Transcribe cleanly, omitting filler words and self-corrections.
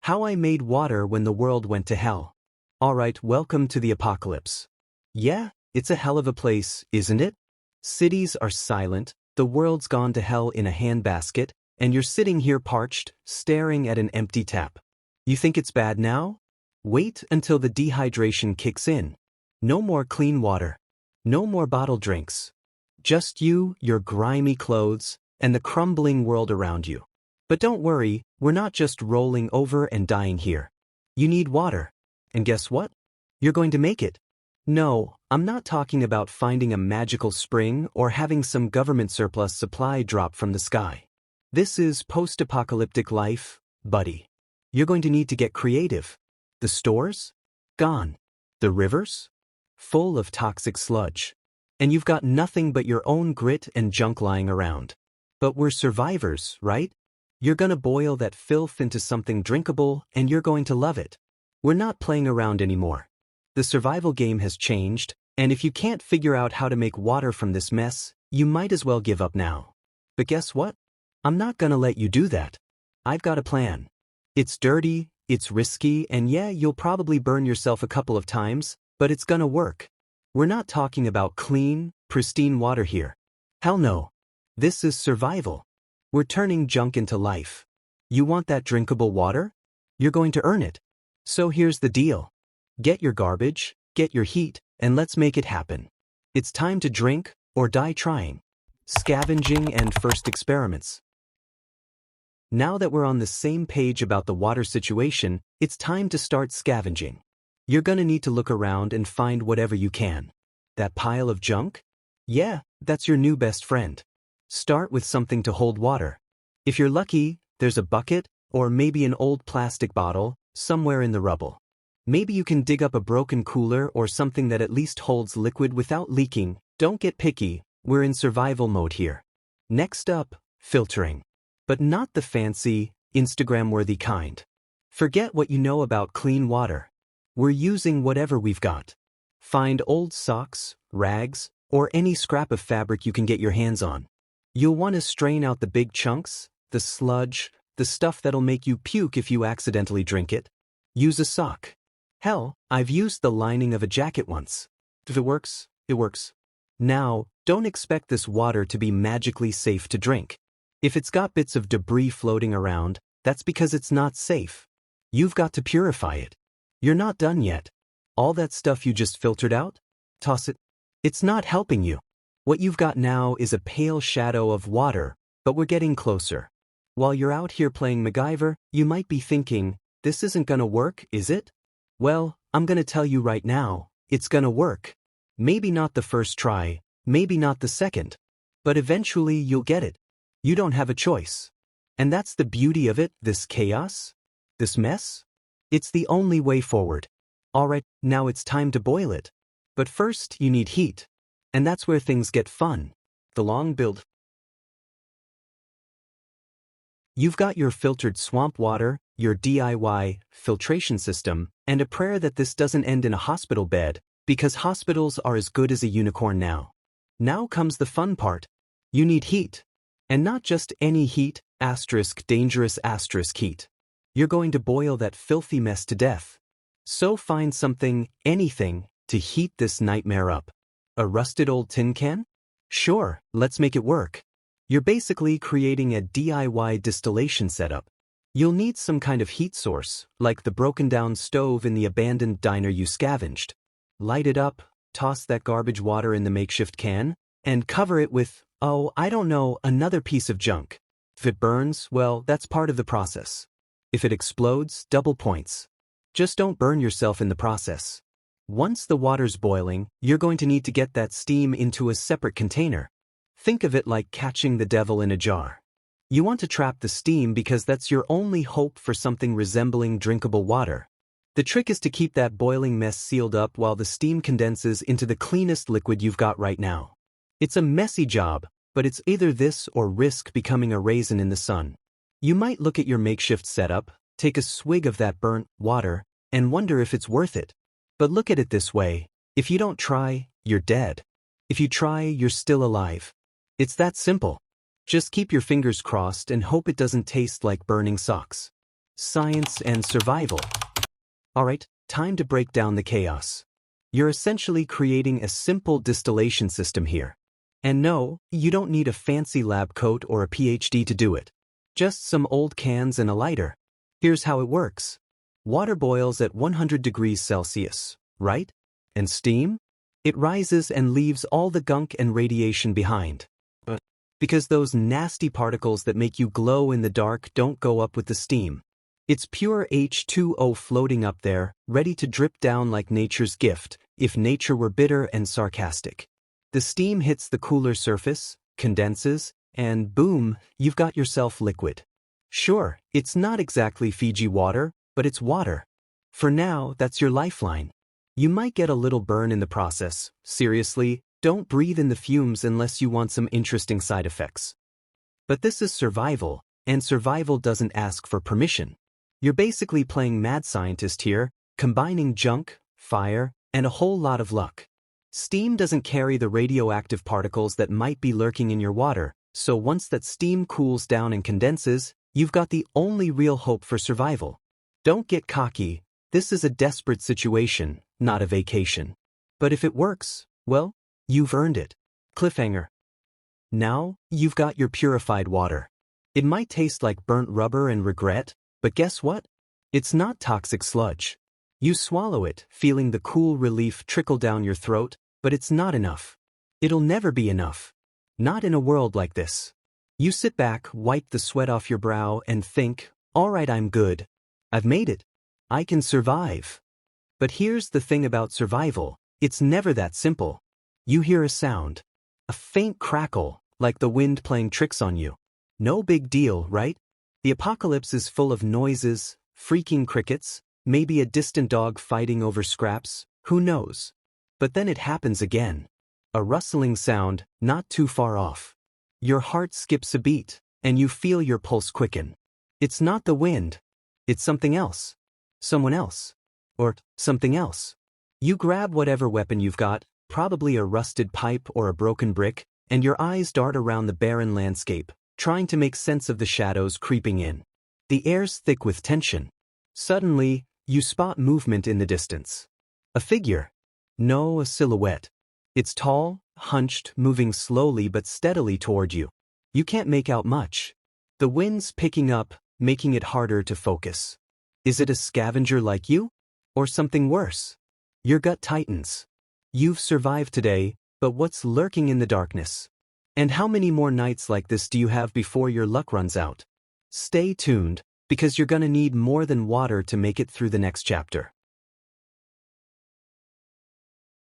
How I made water when the world went to hell. Alright, welcome to the apocalypse. Yeah, it's a hell of a place, isn't it? Cities are silent, the world's gone to hell in a handbasket, and you're sitting here parched, staring at an empty tap. You think it's bad now? Wait until the dehydration kicks in. No more clean water. No more bottled drinks. Just you, your grimy clothes, and the crumbling world around you. But don't worry, we're not just rolling over and dying here. You need water. And guess what? You're going to make it. No, I'm not talking about finding a magical spring or having some government surplus supply drop from the sky. This is post-apocalyptic life, buddy. You're going to need to get creative. The stores? Gone. The rivers? Full of toxic sludge. And you've got nothing but your own grit and junk lying around. But we're survivors, right? You're gonna boil that filth into something drinkable and you're going to love it. We're not playing around anymore. The survival game has changed, and if you can't figure out how to make water from this mess, you might as well give up now. But guess what? I'm not gonna let you do that. I've got a plan. It's dirty, it's risky, and yeah, you'll probably burn yourself a couple of times, but it's gonna work. We're not talking about clean, pristine water here. Hell no. This is survival. We're turning junk into life. You want that drinkable water? You're going to earn it. So here's the deal. Get your garbage, get your heat, and let's make it happen. It's time to drink or die trying. Scavenging and first experiments. Now that we're on the same page about the water situation, it's time to start scavenging. You're gonna need to look around and find whatever you can. That pile of junk? Yeah, that's your new best friend. Start with something to hold water. If you're lucky, there's a bucket, or maybe an old plastic bottle, somewhere in the rubble. Maybe you can dig up a broken cooler or something that at least holds liquid without leaking. Don't get picky, we're in survival mode here. Next up, filtering. But not the fancy, Instagram-worthy kind. Forget what you know about clean water. We're using whatever we've got. Find old socks, rags, or any scrap of fabric you can get your hands on. You'll want to strain out the big chunks, the sludge, the stuff that'll make you puke if you accidentally drink it. Use a sock. Hell, I've used the lining of a jacket once. If it works, it works. Now, don't expect this water to be magically safe to drink. If it's got bits of debris floating around, that's because it's not safe. You've got to purify it. You're not done yet. All that stuff you just filtered out? Toss it. It's not helping you. What you've got now is a pale shadow of water, but we're getting closer. While you're out here playing MacGyver, you might be thinking, this isn't gonna work, is it? Well, I'm gonna tell you right now, it's gonna work. Maybe not the first try, maybe not the second, but eventually you'll get it. You don't have a choice. And that's the beauty of it, this chaos, this mess. It's the only way forward. Alright, now it's time to boil it. But first, you need heat. And that's where things get fun. The long build. You've got your filtered swamp water, your DIY filtration system, and a prayer that this doesn't end in a hospital bed, because hospitals are as good as a unicorn now. Now comes the fun part. You need heat. And not just any heat, dangerous heat. You're going to boil that filthy mess to death. So find something, anything, to heat this nightmare up. A rusted old tin can? Sure, let's make it work. You're basically creating a DIY distillation setup. You'll need some kind of heat source, like the broken down stove in the abandoned diner you scavenged. Light it up, toss that garbage water in the makeshift can, and cover it with, oh, I don't know, another piece of junk. If it burns, well, that's part of the process. If it explodes, double points. Just don't burn yourself in the process. Once the water's boiling, you're going to need to get that steam into a separate container. Think of it like catching the devil in a jar. You want to trap the steam because that's your only hope for something resembling drinkable water. The trick is to keep that boiling mess sealed up while the steam condenses into the cleanest liquid you've got right now. It's a messy job, but it's either this or risk becoming a raisin in the sun. You might look at your makeshift setup, take a swig of that burnt water, and wonder if it's worth it. But look at it this way, if you don't try, you're dead. If you try, you're still alive. It's that simple. Just keep your fingers crossed and hope it doesn't taste like burning socks. science, and survival. Alright, time to break down the chaos. You're essentially creating a simple distillation system here. And no, you don't need a fancy lab coat or a PhD to do it. Just some old cans and a lighter. Here's how it works. Water boils at 100 degrees Celsius, right? And steam? It rises and leaves all the gunk and radiation behind. Because those nasty particles that make you glow in the dark don't go up with the steam. It's pure H2O floating up there, ready to drip down like nature's gift, if nature were bitter and sarcastic. The steam hits the cooler surface, condenses, and boom, you've got yourself liquid. Sure, it's not exactly Fiji water, but it's water. For now, that's your lifeline. You might get a little burn in the process. Seriously, don't breathe in the fumes unless you want some interesting side effects. But this is survival, and survival doesn't ask for permission. You're basically playing mad scientist here, combining junk, fire, and a whole lot of luck. Steam doesn't carry the radioactive particles that might be lurking in your water, so once that steam cools down and condenses, you've got the only real hope for survival. Don't get cocky, this is a desperate situation, not a vacation. But if it works, well, you've earned it. Cliffhanger. Now, you've got your purified water. It might taste like burnt rubber and regret, but guess what? It's not toxic sludge. You swallow it, feeling the cool relief trickle down your throat, but it's not enough. It'll never be enough. Not in a world like this. You sit back, wipe the sweat off your brow, and think, alright, I'm good. I've made it. I can survive. But here's the thing about survival, it's never that simple. You hear a sound. A faint crackle, like the wind playing tricks on you. No big deal, right? The apocalypse is full of noises, freaking crickets, maybe a distant dog fighting over scraps, who knows? But then it happens again. A rustling sound, not too far off. Your heart skips a beat, and you feel your pulse quicken. It's not the wind. It's something else. Someone else. Or something else. You grab whatever weapon you've got, probably a rusted pipe or a broken brick, and your eyes dart around the barren landscape, trying to make sense of the shadows creeping in. The air's thick with tension. Suddenly, you spot movement in the distance. A figure. No, a silhouette. It's tall, hunched, moving slowly but steadily toward you. You can't make out much. The wind's picking up, making it harder to focus. Is it a scavenger like you? Or something worse? Your gut tightens. You've survived today, but what's lurking in the darkness? And how many more nights like this do you have before your luck runs out? Stay tuned, because you're gonna need more than water to make it through the next chapter.